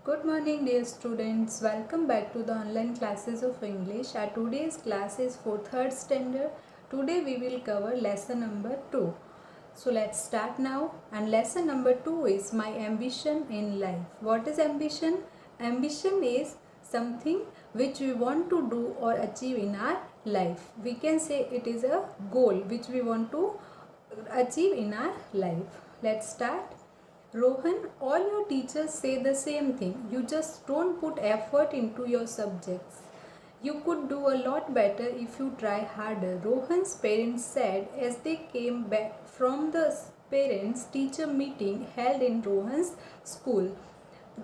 Good morning, dear students. Welcome back to the online classes of English. Our today's class is for third standard. Today we will cover lesson number 2. So let's start now. And lesson number 2 is my ambition in life. What is ambition? Ambition is something which we want to do or achieve in our life. We can say it is a goal which we want to achieve in our life. Let's start. Rohan, all your teachers say the same thing. You just don't put effort into your subjects. You could do a lot better if you try harder. Rohan's parents said as they came back from the parents teacher meeting held in Rohan's school.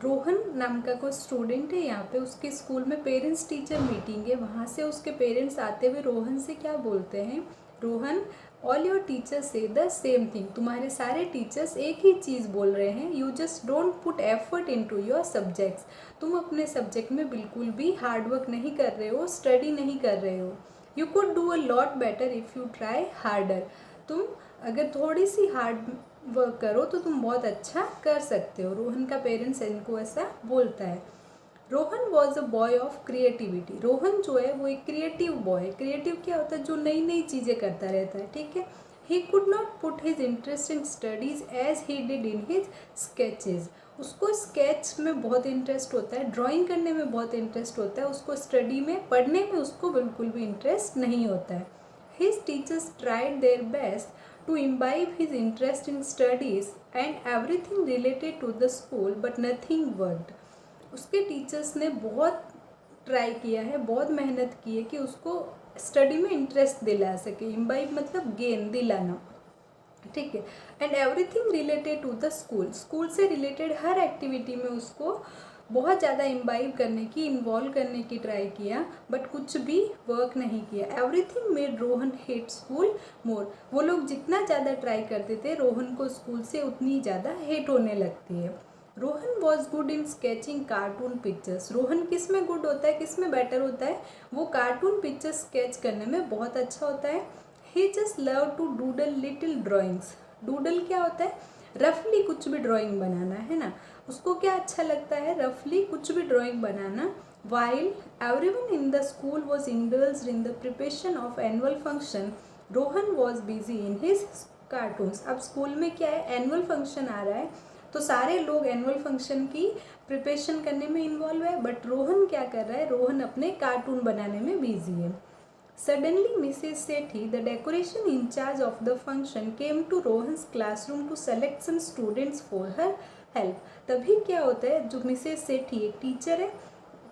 Rohan नाम का कोई student है यहाँ पे, उसके school में parents teacher meeting है। वहाँ से उसके पेरेंट्स आते हुए रोहन से क्या बोलते हैं, रोहन ऑल योर टीचर्स से द सेम थिंग, तुम्हारे सारे टीचर्स एक ही चीज़ बोल रहे हैं। You just don't put effort into your subjects, तुम अपने सब्जेक्ट में बिल्कुल भी हार्डवर्क नहीं कर रहे हो, स्टडी नहीं कर रहे हो। You could do a lot better if you try harder, तुम अगर थोड़ी सी हार्ड वर्क करो तो तुम बहुत अच्छा कर सकते हो। रोहन का पेरेंट्स इनको ऐसा बोलता है। Rohan was a boy of creativity, Rohan जो है वो एक क्रिएटिव बॉय है। क्रिएटिव क्या होता है, जो नई नई चीज़ें करता रहता है, ठीक है। He could not put his interest in studies as he did in his sketches, उसको स्केच में बहुत इंटरेस्ट होता है, ड्राइंग करने में बहुत इंटरेस्ट होता है, उसको स्टडी में पढ़ने में उसको बिल्कुल भी इंटरेस्ट नहीं होता है। His teachers tried their best to imbibe his interest in studies and everything related to the school, but nothing worked. उसके टीचर्स ने बहुत ट्राई किया है, बहुत मेहनत की है कि उसको स्टडी में इंटरेस्ट दिला सके। इम्बाइब मतलब गेन, दिलाना, ठीक है। And everything related to the school, school से रिलेटेड हर एक्टिविटी में उसको बहुत ज़्यादा इम्बाइब करने की, इन्वॉल्व करने की ट्राई किया, बट कुछ भी वर्क नहीं किया। Everything made Rohan hate school more, वो लोग जितना ज़्यादा ट्राई करते थे रोहन को स्कूल से उतनी ज़्यादा हेट होने लगती है। Rohan was good in sketching cartoon pictures, Rohan किस में गुड होता है, किस में बेटर होता है, वो कार्टून पिक्चर स्केच करने में बहुत अच्छा होता है। He just love to doodle little drawings, doodle क्या होता है, रफली कुछ भी ड्राइंग बनाना है ना, उसको क्या अच्छा लगता है, रफली कुछ भी drawing banana. While everyone in the school was indulged in the preparation of annual function, Rohan was busy in his cartoons. अब स्कूल में क्या है, एनुअल फंक्शन आ रहा है तो सारे लोग एनुअल फंक्शन की प्रिपरेशन करने में इन्वॉल्व है, बट रोहन क्या कर रहा है, रोहन अपने कार्टून बनाने में बिजी है। Suddenly, Mrs. Sethi, the decoration in charge of the function, came to Rohan's classroom to select some students for her help. तभी क्या होता है, जो मिसेस सेठी एक टीचर है,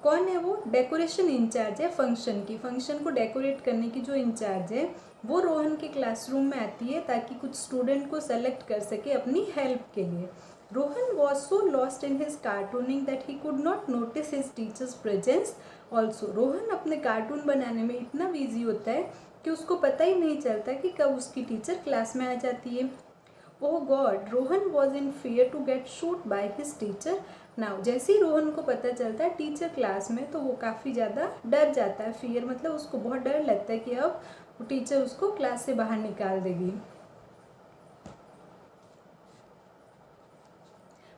कौन है वो, डेकोरेशन इंचार्ज है फंक्शन की, फंक्शन को डेकोरेट करने की जो इंचार्ज है वो रोहन के क्लासरूम में आती है ताकि कुछ स्टूडेंट को सेलेक्ट कर सके अपनी हेल्प के लिए। Rohan was so lost in his cartooning that he could not notice his teachers presence also, Rohan अपने कार्टून बनाने में इतना बिजी होता है कि उसको पता ही नहीं चलता कि कब उसकी टीचर क्लास में आ जाती है। Oh God, Rohan was in fear to get shoot by his teacher now, जैसे ही रोहन को पता चलता है टीचर क्लास में तो वो काफ़ी ज़्यादा डर जाता है। फियर मतलब उसको बहुत डर लगता है कि अब वो टीचर उसको क्लास से बाहर निकाल देगी।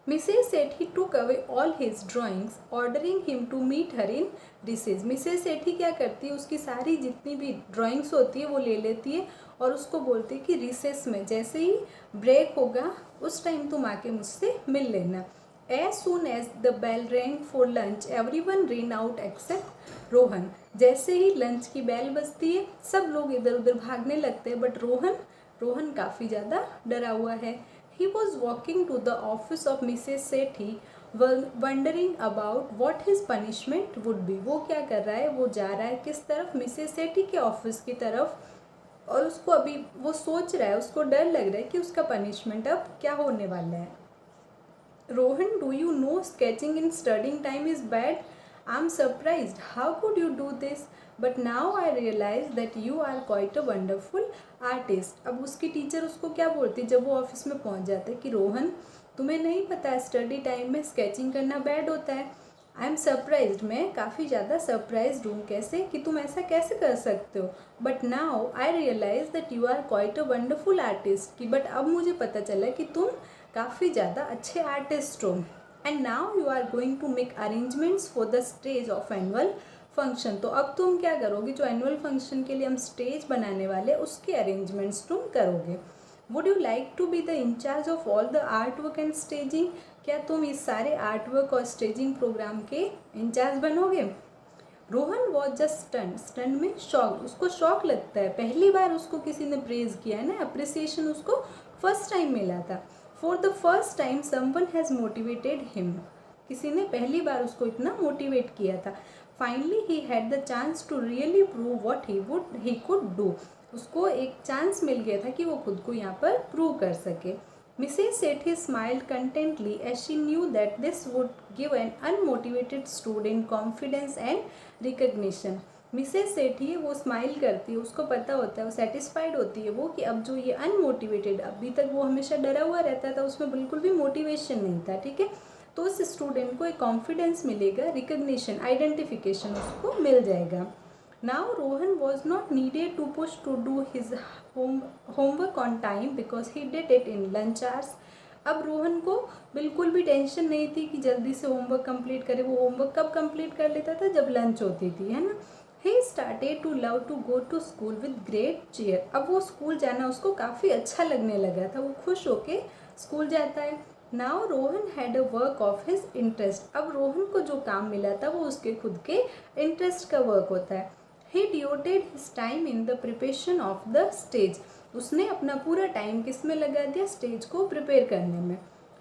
Mrs. Sethi took away all his drawings, ordering him to meet her in recess. Mrs. Sethi क्या करती है, उसकी सारी जितनी भी ड्राइंग्स होती है वो ले लेती है और उसको बोलती है कि रिसेस में जैसे ही ब्रेक होगा उस टाइम तुम आके मुझसे मिल लेना। As soon as the bell rang for lunch, everyone ran out except Rohan, जैसे ही लंच की बेल बजती है सब लोग इधर उधर भागने लगते हैं, बट रोहन काफ़ी ज़्यादा डरा हुआ है। He was walking to the office of Mrs. Sethi, wondering about what his punishment would be. वो क्या कर रहा है, वो जा रहा है किस तरफ, मिसेस सेठी के ऑफिस की तरफ, और उसको अभी वो सोच रहा है, उसको डर लग रहा है कि उसका पनिशमेंट अब क्या होने वाला है। Rohan, do you know sketching in studying time is bad, I am surprised, how could you do this, but now I realise that you are quite a wonderful artist. अब उसकी टीचर उसको क्या बोलती है जब वो ऑफिस में पहुंच जाता है कि रोहन तुम्हें नहीं पता है स्टडी टाइम में स्केचिंग करना बैड होता है। आई एम सरप्राइज्ड, मैं काफ़ी ज़्यादा सरप्राइज्ड हूँ, कैसे कि तुम ऐसा कैसे कर सकते हो, but now I realise that you are quite a wonderful artist, कि बट अब मुझे पता चला कि तुम काफ़ी ज़्यादा अच्छे आर्टिस्ट हो। And now you are going to make arrangements for the stage of annual function. तो अब तुम क्या करोगे, जो एनुअल फंक्शन के लिए हम स्टेज बनाने वाले उसके अरेंजमेंट्स तुम करोगे। Would you like to be the incharge of all the art work and staging, क्या तुम इस सारे आर्ट वर्क और स्टेजिंग प्रोग्राम के इंचार्ज बनोगे। रोहन वॉज जस्ट स्टन में शॉक, उसको शॉक लगता है, पहली बार उसको किसी ने प्रेज किया है ना, अप्रिसिएशन उसको फर्स्ट टाइम मिला था। For the first time someone has motivated him, किसी ने पहली बार उसको इतना मोटिवेट किया था। Finally he had the chance to really prove what he could do, उसको एक चांस मिल गया था कि वो खुद को यहाँ पर प्रूव कर सके। Mrs Sethi smiled contentedly as she knew that this would give an unmotivated student confidence and recognition. Mrs Sethi वो स्माइल करती है, उसको पता होता है, वो सेटिस्फाइड होती है वो कि अब जो ये अनमोटिवेटेड, अभी तक वो हमेशा डरा हुआ रहता था, उसमें बिल्कुल भी मोटिवेशन नहीं था, ठीक है, तो उस स्टूडेंट को एक कॉन्फिडेंस मिलेगा, रिकग्निशन, आइडेंटिफिकेशन उसको मिल जाएगा। Now Rohan was not needed to push to do his homework on time because he did it in lunch hours. अब रोहन को बिल्कुल भी टेंशन नहीं थी कि जल्दी से होमवर्क कंप्लीट करे, वो होमवर्क कब कंप्लीट कर लेता था, जब लंच होती थी, है ना। He started to love to go to school with great cheer, अब वो स्कूल जाना उसको काफ़ी अच्छा लगने लगा था, वो खुश होके स्कूल जाता है। Now Rohan had a work of his interest, अब रोहन को जो काम मिला था वो उसके खुद के इंटरेस्ट का वर्क होता है। He devoted his time in the preparation of the stage, उसने अपना पूरा टाइम किस में लगा दिया, स्टेज को प्रिपेयर करने में।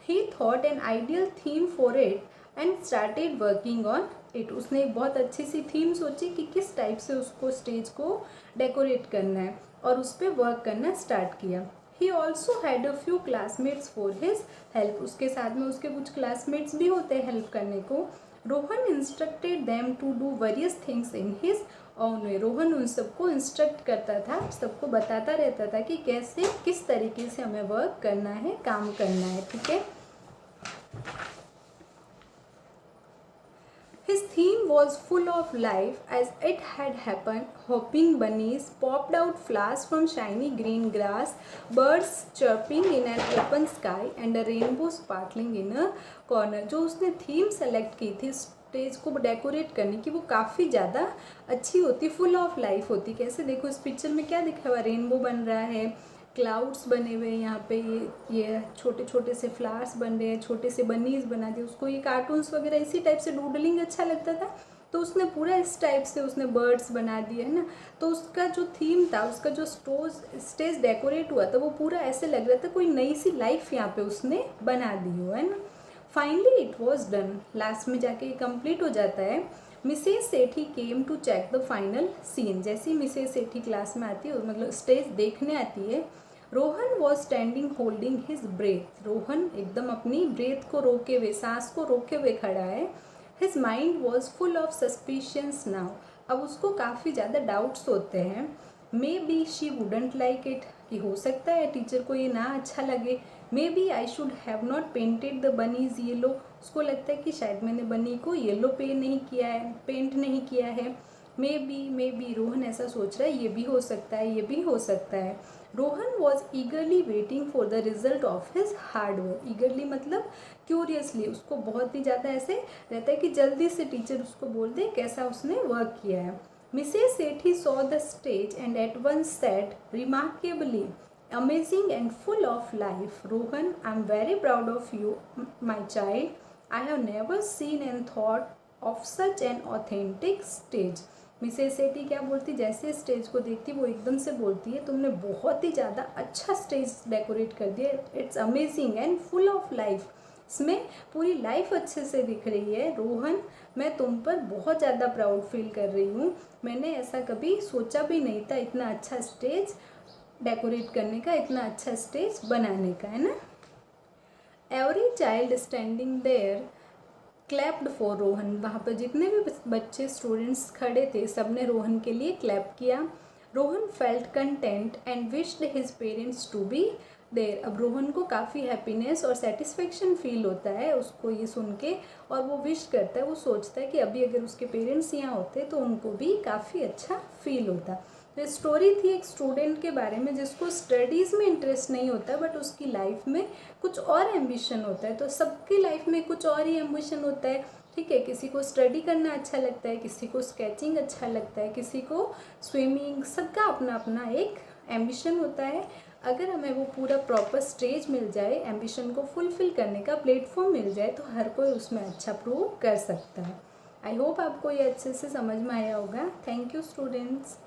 ही thought an ideal theme for it and started working on it, उसने एक बहुत अच्छी सी थीम सोची कि किस टाइप से उसको स्टेज को डेकोरेट करना है और उस पर वर्क करना स्टार्ट किया। He also had a few classmates for his help, उसके साथ में उसके कुछ क्लासमेट्स भी होते हैं हेल्प करने को। Rohan instructed them to do various things in his own way, Rohan उन सबको इंस्ट्रक्ट करता था, सबको बताता रहता था कि कैसे किस तरीके से हमें वर्क करना है, काम करना है, ठीक है। His theme was full of life as it had happened. Hopping bunnies popped out flowers from shiny green grass, birds chirping in an open sky and a rainbow sparkling in a corner. जो उसने theme select की थी stage को decorate करने की, वो काफ़ी ज़्यादा अच्छी होती, फुल ऑफ लाइफ होती। कैसे देखो इस पिक्चर में क्या दिखा हुआ, रेनबो बन रहा है, क्लाउड्स बने हुए हैं यहाँ पे, ये छोटे छोटे से फ्लावर्स बन रहे हैं, छोटे से बनीज बना दिए, उसको ये कार्टून्स वगैरह इसी टाइप से डूडलिंग अच्छा लगता था, तो उसने पूरा इस टाइप से उसने बर्ड्स बना दिए, है ना। तो उसका जो थीम था, उसका जो स्टेज डेकोरेट हुआ था, वो पूरा ऐसे लग रहा था कोई नई सी लाइफ यहाँ पे उसने बना दी हो, है ना। Finally it was done, last में जाके कंप्लीट हो जाता है। Mrs Sethi came to check the final scene, जैसे ही मिसेस सेठी क्लास में आती है, मतलब स्टेज देखने आती है, Rohan was standing holding his breath, Rohan एकदम अपनी ब्रेथ को रोके हुए, सांस को रोके हुए खड़ा है। His mind was full of suspicions now, अब उसको काफ़ी ज़्यादा डाउट्स होते हैं। May be she wouldn't like it, कि हो सकता है टीचर को ये ना अच्छा लगे। Maybe I should have not painted the bunnies yellow, उसको लगता है कि शायद मैंने बनी को येलो पेंट नहीं किया है। मे बी रोहन ऐसा सोच रहा है, ये भी हो सकता है, ये भी हो सकता है। Rohan was ईगरली waiting for the result of his hard work, ईगरली मतलब क्यूरियसली, उसको बहुत ही ज़्यादा ऐसे रहता है कि जल्दी से टीचर उसको बोल दे कैसा उसने वर्क किया है। Mrs Sethi saw the stage and at once said remarkably amazing and full of life, Rohan I am very proud of you my child, I have never seen and thought of such an authentic stage. Mrs Sethi क्या बोलती, जैसे stage को देखती वो एकदम से बोलती है, तुमने बहुत ही ज़्यादा अच्छा स्टेज डेकोरेट कर दिया, it's amazing and full of life, इसमें पूरी लाइफ अच्छे से दिख रही है। रोहन मैं तुम पर बहुत ज़्यादा प्राउड फील कर रही हूँ, मैंने ऐसा कभी सोचा भी नहीं था इतना अच्छा स्टेज डेकोरेट करने का, इतना अच्छा स्टेज बनाने का, है ना। Every child standing there clapped for Rohan, वहाँ पर जितने भी बच्चे स्टूडेंट्स खड़े थे सबने रोहन के लिए क्लैप किया। Rohan felt content and wished his parents to be there, अब रोहन को काफ़ी हैप्पीनेस और सेटिस्फेक्शन फील होता है उसको ये सुन के, और वो विश करता है, वो सोचता है कि अभी अगर उसके पेरेंट्स यहाँ होते तो उनको भी काफ़ी अच्छा फील होता। तो स्टोरी थी एक स्टूडेंट के बारे में जिसको स्टडीज़ में इंटरेस्ट नहीं होता है, बट उसकी लाइफ में कुछ और एम्बिशन होता है। तो सबकी लाइफ में कुछ और ही एम्बिशन होता है, ठीक है। किसी को स्टडी करना अच्छा लगता है, किसी को स्केचिंग अच्छा लगता है, किसी को स्विमिंग, सबका अपना अपना एक एम्बिशन होता है। अगर हमें वो पूरा प्रॉपर स्टेज मिल जाए, एम्बिशन को फुलफ़िल करने का प्लेटफॉर्म मिल जाए, तो हर कोई उसमें अच्छा प्रूव कर सकता है। आई होप आपको ये अच्छे से समझ में आया होगा। Thank you students.